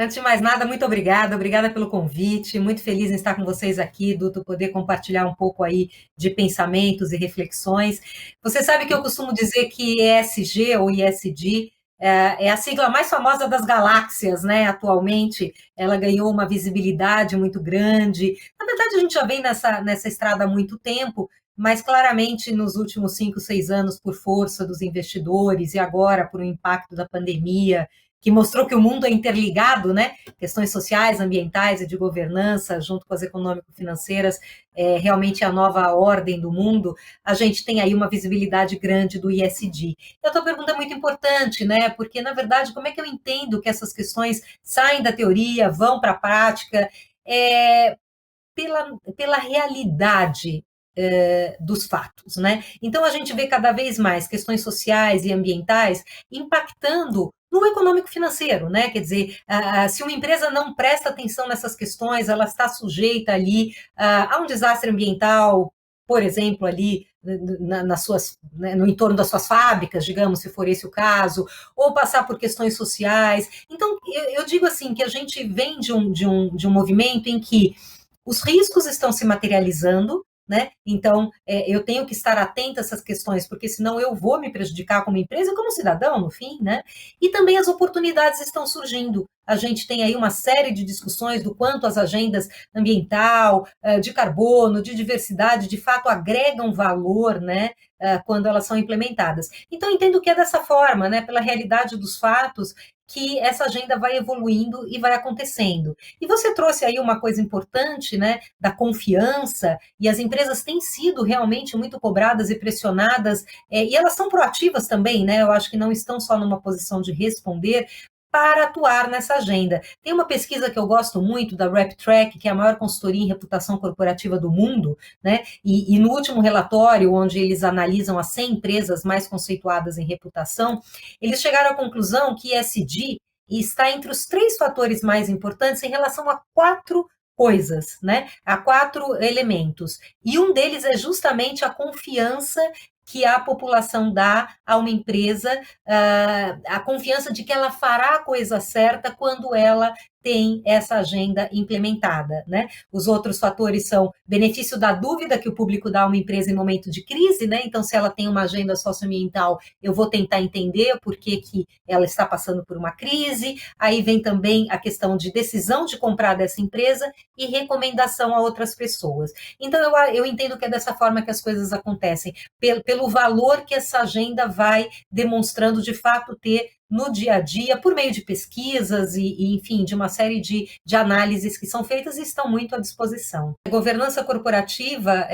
Antes de mais nada, muito obrigada pelo convite, muito feliz em estar com vocês aqui, Duto, poder compartilhar um pouco aí de pensamentos e reflexões. Você sabe que eu costumo dizer que ESG ou ISD é a sigla mais famosa das galáxias, né? Atualmente, ela ganhou uma visibilidade muito grande. Na verdade, a gente já vem nessa estrada há muito tempo, mas claramente nos últimos 5, 6 anos, por força dos investidores e agora por um impacto da pandemia, que mostrou que o mundo é interligado, né? Questões sociais, ambientais e de governança, junto com as econômico-financeiras, realmente a nova ordem do mundo, a gente tem aí uma visibilidade grande do ISD. E a tua pergunta é muito importante, né? Porque, na verdade, como é que eu entendo que essas questões saem da teoria, vão para a prática? É, pela realidade dos fatos, né? Então a gente vê cada vez mais questões sociais e ambientais impactando no econômico financeiro, né? Quer dizer, se uma empresa não presta atenção nessas questões, ela está sujeita ali a um desastre ambiental, por exemplo, ali nas suas, né, no entorno das suas fábricas, digamos, se for esse o caso, ou passar por questões sociais. Então, eu digo assim que a gente vem de um movimento em que os riscos estão se materializando, né? Então, eu tenho que estar atenta a essas questões, porque senão eu vou me prejudicar como empresa e como cidadão, no fim, né? E também as oportunidades estão surgindo. A gente tem aí uma série de discussões do quanto as agendas ambiental, de carbono, de diversidade, de fato agregam valor, né? Quando elas são implementadas. Então, entendo que é dessa forma, né? Pela realidade dos fatos, que essa agenda vai evoluindo e vai acontecendo. E você trouxe aí uma coisa importante, né, da confiança, e as empresas têm sido realmente muito cobradas e pressionadas, e elas são proativas também, né, eu acho que não estão só numa posição de responder, para atuar nessa agenda. Tem uma pesquisa que eu gosto muito da RepTrak, que é a maior consultoria em reputação corporativa do mundo, né? E no último relatório, onde eles analisam as 100 empresas mais conceituadas em reputação, eles chegaram à conclusão que ESG está entre os 3 fatores mais importantes em relação a 4 coisas, né? A 4 elementos. E um deles é justamente a confiança que a população dá a uma empresa, a confiança de que ela fará a coisa certa quando ela tem essa agenda implementada, né? Os outros fatores são benefício da dúvida que o público dá a uma empresa em momento de crise, né? Então, se ela tem uma agenda socioambiental, eu vou tentar entender por que ela está passando por uma crise. Aí vem também a questão de decisão de comprar dessa empresa e recomendação a outras pessoas. Então, eu entendo que é dessa forma que as coisas acontecem, pelo valor que essa agenda vai demonstrando de fato ter no dia a dia, por meio de pesquisas enfim, de uma série de análises que são feitas e estão muito à disposição. A governança corporativa,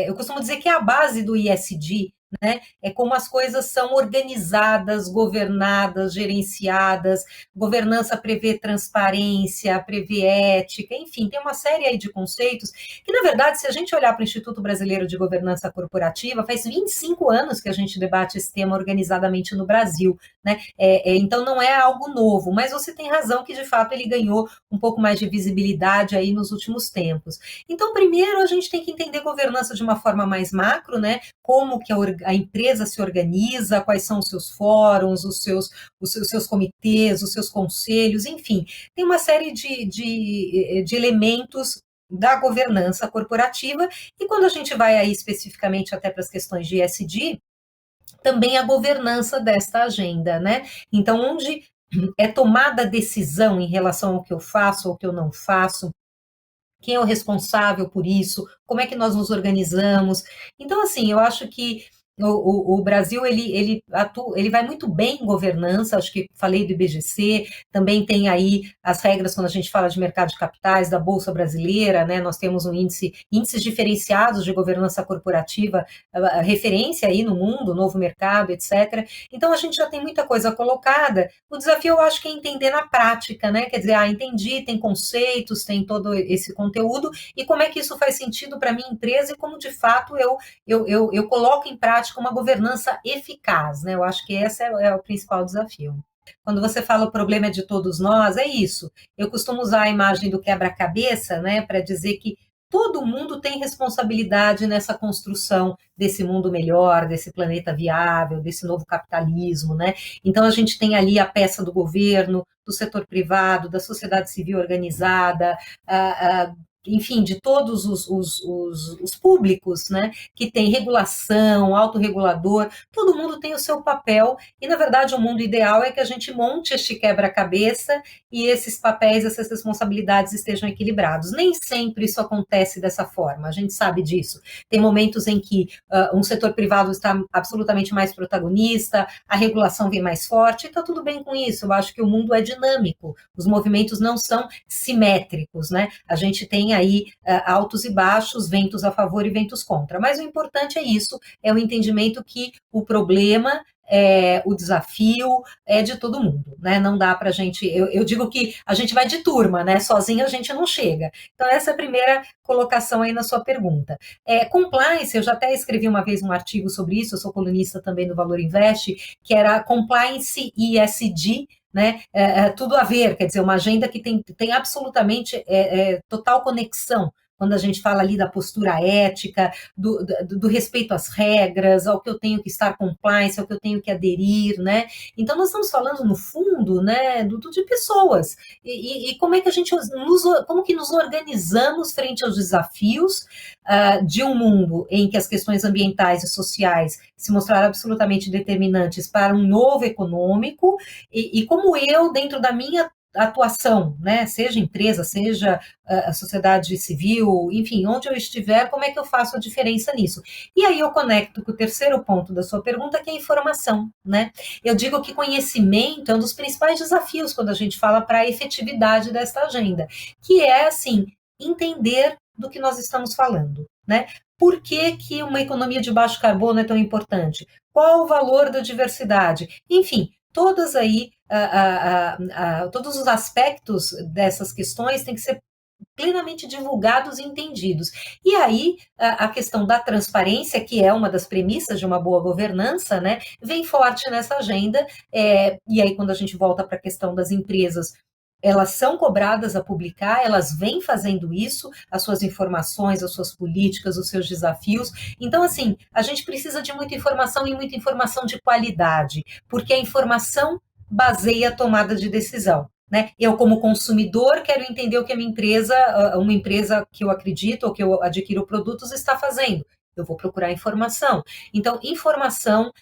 eu costumo dizer que é a base do ISD, né? É como as coisas são organizadas, governadas, gerenciadas. Governança prevê transparência, prevê ética, enfim, tem uma série aí de conceitos que, na verdade, se a gente olhar para o Instituto Brasileiro de Governança Corporativa, faz 25 anos que a gente debate esse tema organizadamente no Brasil, né? Então não é algo novo, mas você tem razão que, de fato, ele ganhou um pouco mais de visibilidade aí nos últimos tempos. Então, primeiro, a gente tem que entender governança de uma forma mais macro, né? Como que a empresa se organiza, quais são os seus fóruns, os seus comitês, os seus conselhos, enfim, tem uma série de elementos da governança corporativa, e quando a gente vai aí especificamente até para as questões de ESG, também a governança desta agenda, né? Então, onde é tomada a decisão em relação ao que eu faço ou que eu não faço, quem é o responsável por isso, como é que nós nos organizamos. Então, assim, eu acho que o Brasil ele vai muito bem em governança, acho que falei do IBGC, também tem aí as regras quando a gente fala de mercado de capitais, da Bolsa Brasileira, né? Nós temos índices diferenciados de governança corporativa, a referência aí no mundo, novo mercado, etc. Então a gente já tem muita coisa colocada. O desafio eu acho que é entender na prática, né? Quer dizer, entendi, tem conceitos, tem todo esse conteúdo, e como é que isso faz sentido para a minha empresa e como de fato eu coloco em prática uma governança eficaz, né? Eu acho que esse é o principal desafio. Quando você fala o problema é de todos nós, é isso. Eu costumo usar a imagem do quebra-cabeça, né, para dizer que todo mundo tem responsabilidade nessa construção desse mundo melhor, desse planeta viável, desse novo capitalismo, né? Então a gente tem ali a peça do governo, do setor privado, da sociedade civil organizada, enfim, de todos os públicos, né, que tem regulação, autorregulador, todo mundo tem o seu papel, e na verdade o mundo ideal é que a gente monte este quebra-cabeça e esses papéis, essas responsabilidades estejam equilibrados. Nem sempre isso acontece dessa forma, a gente sabe disso. Tem momentos em que um setor privado está absolutamente mais protagonista, a regulação vem mais forte, e está tudo bem com isso. Eu acho que o mundo é dinâmico, os movimentos não são simétricos, né? A gente tem aí altos e baixos, ventos a favor e ventos contra. Mas o importante é isso, é o entendimento que o problema o desafio é de todo mundo, né? Não dá para a gente. Eu digo que a gente vai de turma, né? Sozinho a gente não chega. Então, essa é a primeira colocação aí na sua pergunta. Compliance, eu já até escrevi uma vez um artigo sobre isso, eu sou colunista também do Valor Invest, que era Compliance ESG, né? Tudo a ver, quer dizer, uma agenda que tem absolutamente total conexão quando a gente fala ali da postura ética, do respeito às regras, ao que eu tenho que estar compliance, ao que eu tenho que aderir, né? Então, nós estamos falando, no fundo, né, de pessoas, e como é que a gente como que nos organizamos frente aos desafios de um mundo em que as questões ambientais e sociais se mostraram absolutamente determinantes para um novo econômico, e como eu, dentro da minha atuação, né, seja empresa, seja a sociedade civil, enfim, onde eu estiver, como é que eu faço a diferença nisso? E aí eu conecto com o terceiro ponto da sua pergunta, que é a informação, né? Eu digo que conhecimento é um dos principais desafios quando a gente fala para a efetividade desta agenda, que é, assim, entender do que nós estamos falando, né? Por que que uma economia de baixo carbono é tão importante? Qual o valor da diversidade? Enfim, todas aí, todos os aspectos dessas questões têm que ser plenamente divulgados e entendidos. E aí, a questão da transparência, que é uma das premissas de uma boa governança, né, vem forte nessa agenda, e aí quando a gente volta para a questão das empresas, elas são cobradas a publicar, elas vêm fazendo isso, as suas informações, as suas políticas, os seus desafios. Então, assim, a gente precisa de muita informação e muita informação de qualidade, porque a informação baseia a tomada de decisão. Né? Eu, como consumidor, quero entender o que a minha empresa, uma empresa que eu acredito ou que eu adquiro produtos, está fazendo. Eu vou procurar informação. Então, informação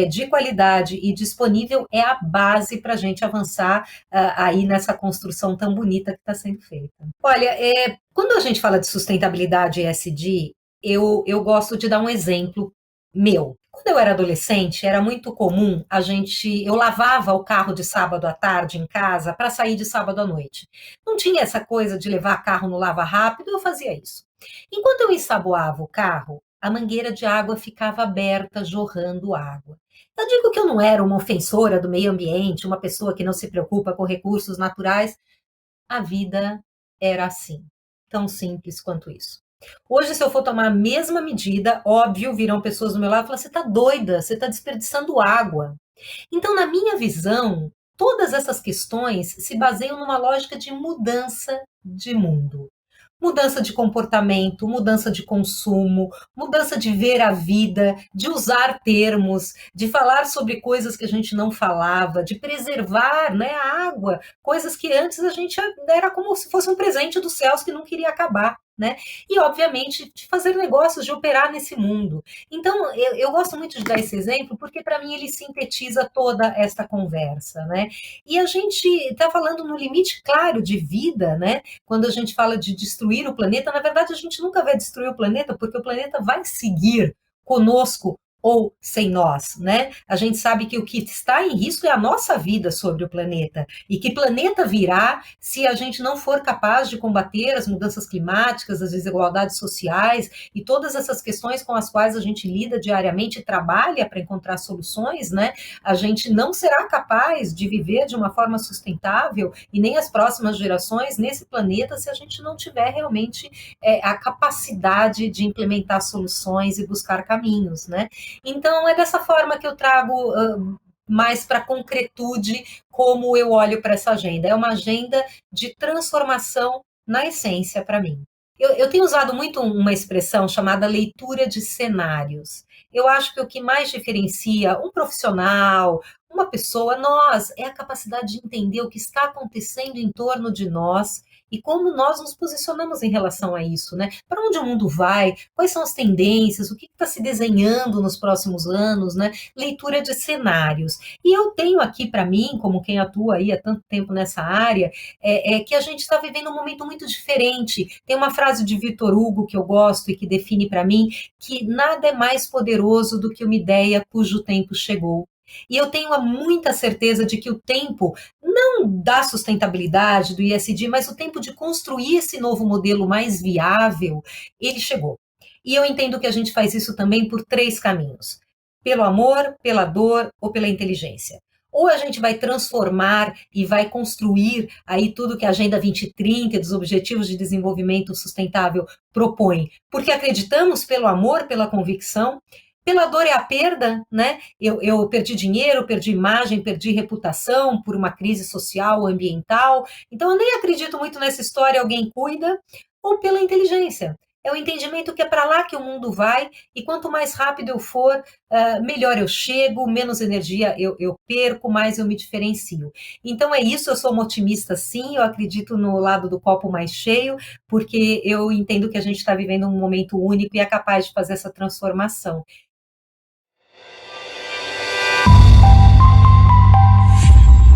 de qualidade e disponível é a base para a gente avançar aí nessa construção tão bonita que está sendo feita. Olha, quando a gente fala de sustentabilidade ESG, eu gosto de dar um exemplo meu. Quando eu era adolescente, era muito comum eu lavava o carro de sábado à tarde em casa para sair de sábado à noite. Não tinha essa coisa de levar carro no lava rápido, eu fazia isso. Enquanto eu ensaboava o carro, a mangueira de água ficava aberta, jorrando água. Eu digo que eu não era uma ofensora do meio ambiente, uma pessoa que não se preocupa com recursos naturais. A vida era assim, tão simples quanto isso. Hoje, se eu for tomar a mesma medida, óbvio, virão pessoas do meu lado e falam: você está doida, você está desperdiçando água. Então, na minha visão, todas essas questões se baseiam numa lógica de mudança de mundo. Mudança de comportamento, mudança de consumo, mudança de ver a vida, de usar termos, de falar sobre coisas que a gente não falava, de preservar, né, a água, coisas que antes a gente era como se fosse um presente dos céus que não queria acabar. Né? E, obviamente, de fazer negócios, de operar nesse mundo. Então, eu gosto muito de dar esse exemplo, porque, para mim, ele sintetiza toda esta conversa. Né? E a gente está falando no limite claro de vida, né? Quando a gente fala de destruir o planeta, na verdade, a gente nunca vai destruir o planeta, porque o planeta vai seguir conosco ou sem nós, né? A gente sabe que o que está em risco é a nossa vida sobre o planeta, e que planeta virá se a gente não for capaz de combater as mudanças climáticas, as desigualdades sociais e todas essas questões com as quais a gente lida diariamente e trabalha para encontrar soluções, né? A gente não será capaz de viver de uma forma sustentável, e nem as próximas gerações, nesse planeta, se a gente não tiver realmente a capacidade de implementar soluções e buscar caminhos, né? Então, é dessa forma que eu trago mais para a concretude como eu olho para essa agenda. É uma agenda de transformação na essência para mim. Eu tenho usado muito uma expressão chamada leitura de cenários. Eu acho que o que mais diferencia um profissional, uma pessoa, nós, é a capacidade de entender o que está acontecendo em torno de nós e como nós nos posicionamos em relação a isso, né? Para onde o mundo vai? Quais são as tendências? O que está se desenhando nos próximos anos, né? Leitura de cenários. E eu tenho aqui para mim, como quem atua aí há tanto tempo nessa área, que a gente está vivendo um momento muito diferente. Tem uma frase de Victor Hugo que eu gosto e que define para mim que nada é mais poderoso do que uma ideia cujo tempo chegou. E eu tenho muita certeza de que o tempo, não da sustentabilidade, do ISD, mas o tempo de construir esse novo modelo mais viável, ele chegou. E eu entendo que a gente faz isso também por três caminhos: pelo amor, pela dor ou pela inteligência. Ou a gente vai transformar e vai construir aí tudo que a Agenda 2030 dos Objetivos de Desenvolvimento Sustentável propõe, porque acreditamos pelo amor, pela convicção, pela dor é a perda, né? Eu perdi dinheiro, perdi imagem, perdi reputação por uma crise social ou ambiental, então eu nem acredito muito nessa história, alguém cuida, ou pela inteligência. É o entendimento que é para lá que o mundo vai, e quanto mais rápido eu for, melhor eu chego, menos energia eu perco, mais eu me diferencio. Então é isso, eu sou uma otimista sim, eu acredito no lado do copo mais cheio, porque eu entendo que a gente está vivendo um momento único e é capaz de fazer essa transformação.